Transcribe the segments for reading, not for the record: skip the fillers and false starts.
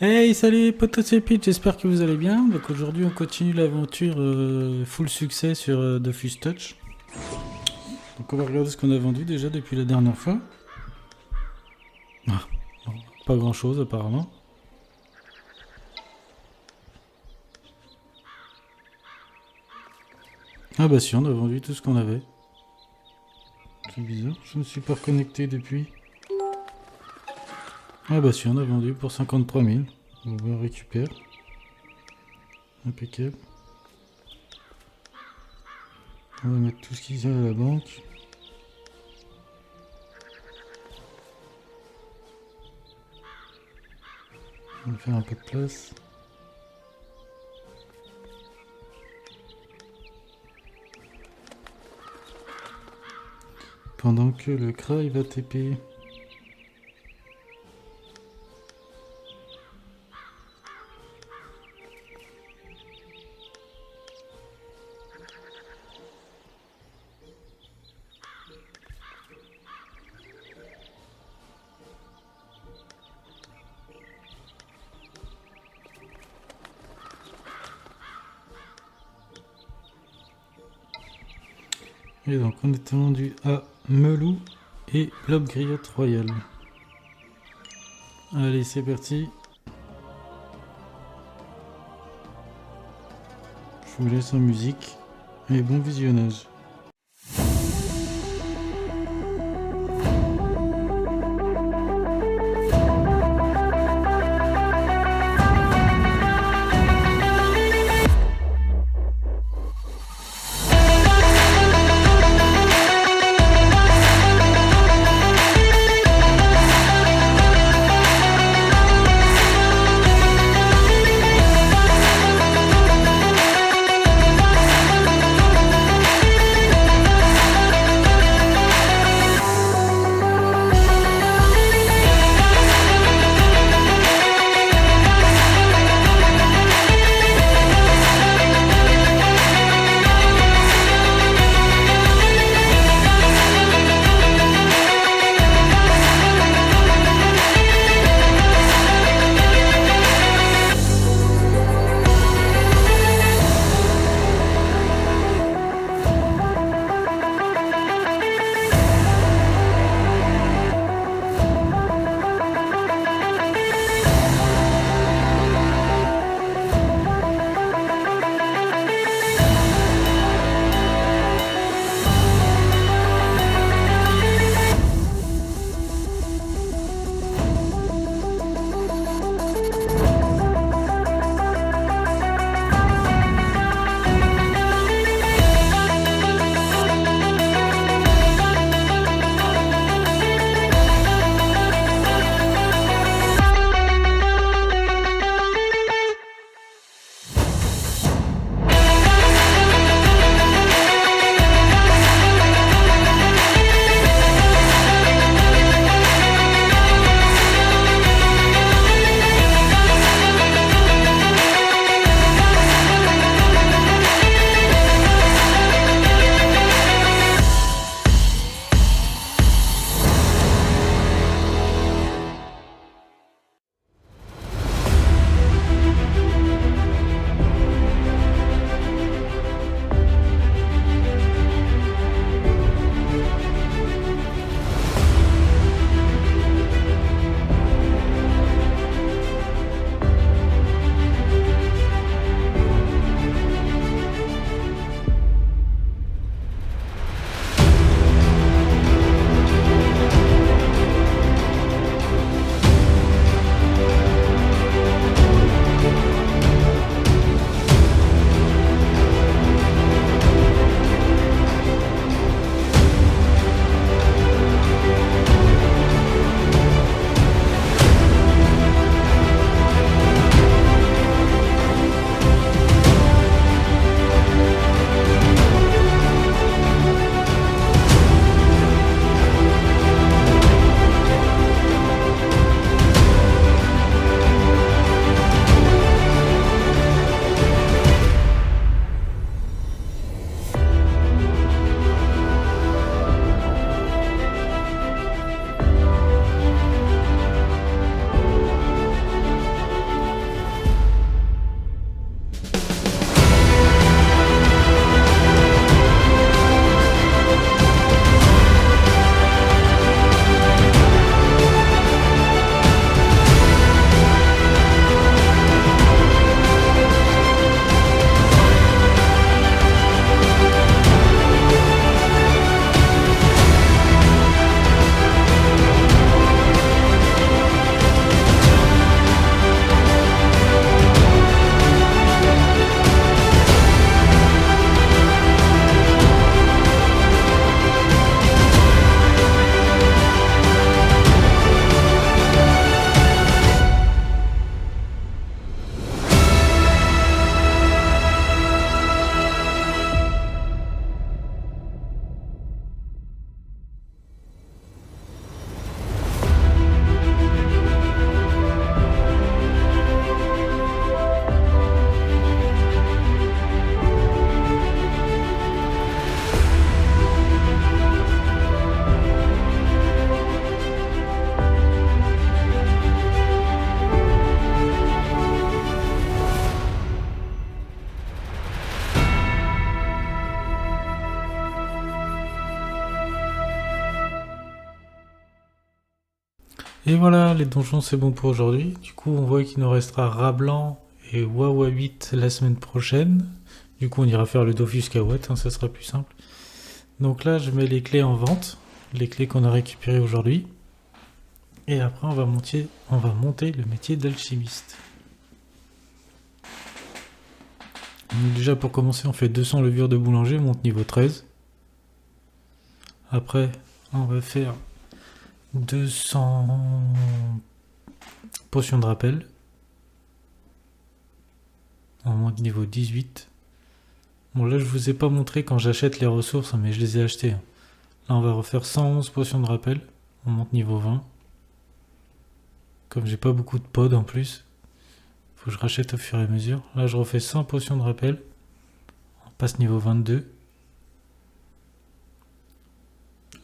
Hey, salut potos et Pete, j'espère que vous allez bien. Donc aujourd'hui on continue l'aventure full succès sur Dofus Touch. Donc on va regarder ce qu'on a vendu déjà depuis la dernière fois. Ah, bon, pas grand chose apparemment. Ah bah si, on a vendu tout ce qu'on avait. C'est bizarre, je me suis pas reconnecté depuis. Ah bah si, on a vendu pour 53 000. Bon, on récupère. Impeccable. On va mettre tout ce qu'il y a à la banque. On va faire un peu de place. Pendant que le Kra il va TP. Et donc on était rendu à Melou et Blob Griotte Royal. Allez, c'est parti. Je vous laisse en musique et bon visionnage. Et voilà, les donjons c'est bon pour aujourd'hui. Du coup, on voit qu'il nous restera Rablan et Wawa 8 la semaine prochaine. Du coup, on ira faire le Dofus Kawat, hein, ça sera plus simple. Donc là, je mets les clés en vente, les clés qu'on a récupérées aujourd'hui. Et après, on va monter le métier d'alchimiste. Déjà, pour commencer, on fait 200 levures de boulanger, on monte niveau 13. Après, on va faire 200 potions de rappel. On monte niveau 18. Bon, là, je vous ai pas montré quand j'achète les ressources, mais je les ai achetées. Là, on va refaire 111 potions de rappel. On monte niveau 20. Comme j'ai pas beaucoup de pods en plus, faut que je rachète au fur et à mesure. Là, je refais 100 potions de rappel. On passe niveau 22.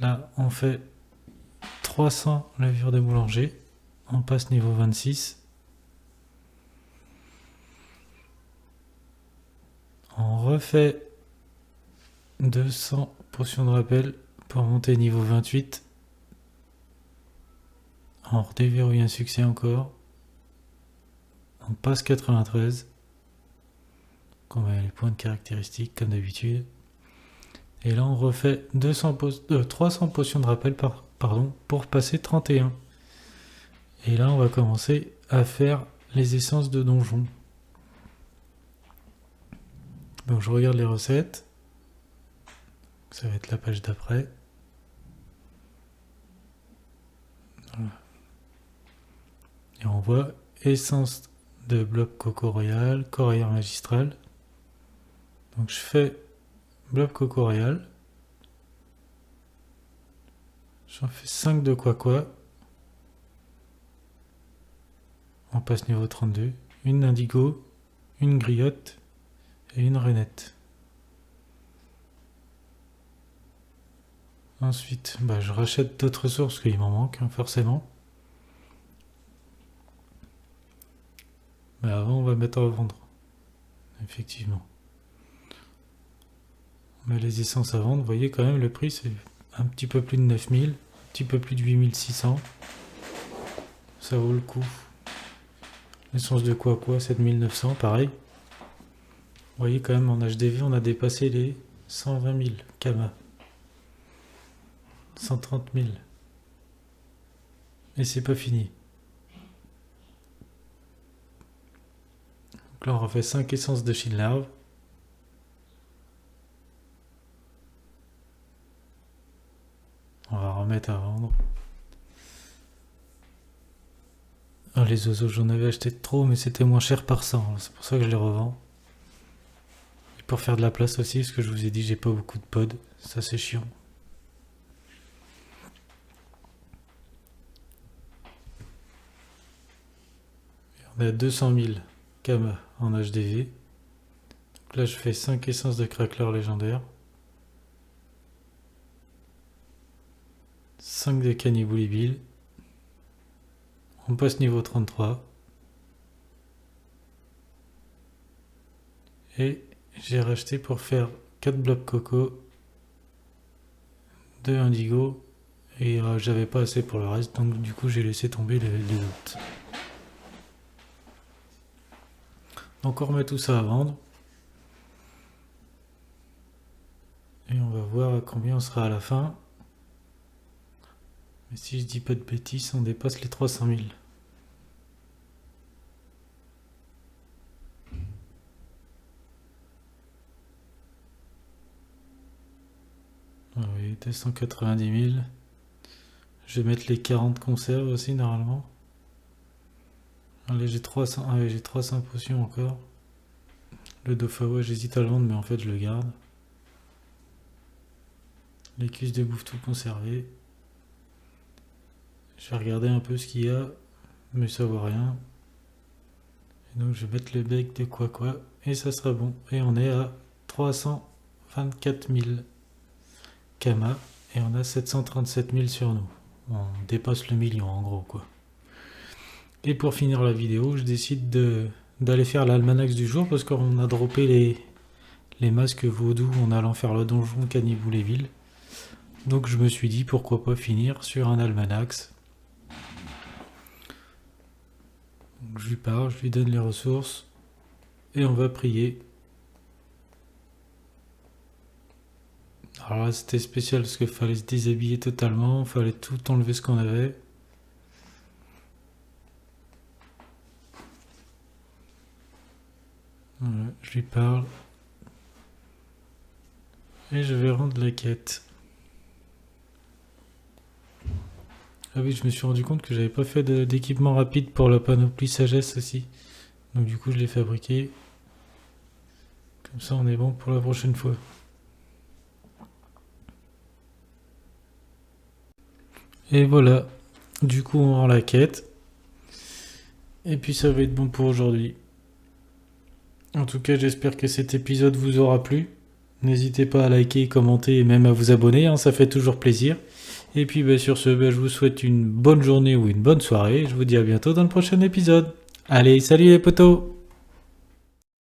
Là, on fait 300 levures de boulanger. On passe niveau 26. On refait 200 potions de rappel pour monter niveau 28. On redéverrouille un succès encore. On passe 93. On met les points de caractéristiques comme d'habitude. Et là on refait 300 potions de rappel pour passer 31. Et là on va commencer à faire les essences de donjon. Donc je regarde les recettes. Ça va être la page d'après. Voilà. Et on voit essence de bloc coco royal, corailleur magistral. Donc je fais bloc coco royal. J'en fais 5 de quoi. On passe niveau 32. Une indigo, une griotte et une renette. Ensuite, je rachète d'autres ressources qu'il m'en manque, hein, forcément. Mais avant, on va mettre à vendre. Effectivement. On met les essences à vendre. Vous voyez quand même, le prix, c'est un petit peu plus de 9000, un petit peu plus de 8600. Ça vaut le coup. L'essence de quoi 7900, pareil. Vous voyez quand même, en HDV, on a dépassé les 120 000 Kama. 130 000. Et c'est pas fini. Donc là, on refait 5 essences de Chine-Larve. On va remettre à vendre. Ah, les oiseaux, j'en avais acheté trop, mais c'était moins cher par 100. C'est pour ça que je les revends. Et pour faire de la place aussi, parce que je vous ai dit, j'ai pas beaucoup de pods. Ça, c'est chiant. On est à 200 000 Kama en HDV. Donc là, je fais 5 essences de craqueleur légendaire. 5 de Canniboulibil. On passe niveau 33. Et j'ai racheté pour faire 4 blocs coco, 2 indigo. Et j'avais pas assez pour le reste, donc du coup j'ai laissé tomber les autres. Donc on remet tout ça à vendre. Et on va voir à combien on sera à la fin. Mais si je dis pas de bêtises, on dépasse les 300 000. Ah oui, 290 000. Je vais mettre les 40 conserves aussi normalement. Allez, j'ai 300, j'ai 300 potions encore. Le Dofawa, j'hésite à le vendre, mais en fait je le garde. Les cuisses de bouffe tout conservées. Je vais regarder un peu ce qu'il y a, mais ça vaut rien. Et donc je vais mettre le bec de quoi et ça sera bon. Et on est à 324 000 Kama et on a 737 000 sur nous. On dépasse le million en gros quoi. Et pour finir la vidéo, je décide d'aller faire l'almanax du jour parce qu'on a droppé les masques vaudou en allant faire le donjon Canniboulibil. Donc je me suis dit pourquoi pas finir sur un almanax. Donc, je lui parle, je lui donne les ressources et on va prier. Alors là, c'était spécial parce qu'il fallait se déshabiller totalement, il fallait tout enlever ce qu'on avait. Voilà, je lui parle. Et je vais rendre la quête. Ah oui, je me suis rendu compte que j'avais pas fait d'équipement rapide pour la panoplie sagesse aussi. Donc du coup, je l'ai fabriqué. Comme ça, on est bon pour la prochaine fois. Et voilà. Du coup, on rend la quête. Et puis, ça va être bon pour aujourd'hui. En tout cas, j'espère que cet épisode vous aura plu. N'hésitez pas à liker, commenter et même à vous abonner, hein, ça fait toujours plaisir. Et puis sur ce, je vous souhaite une bonne journée ou une bonne soirée. Je vous dis à bientôt dans le prochain épisode. Allez, salut les potos!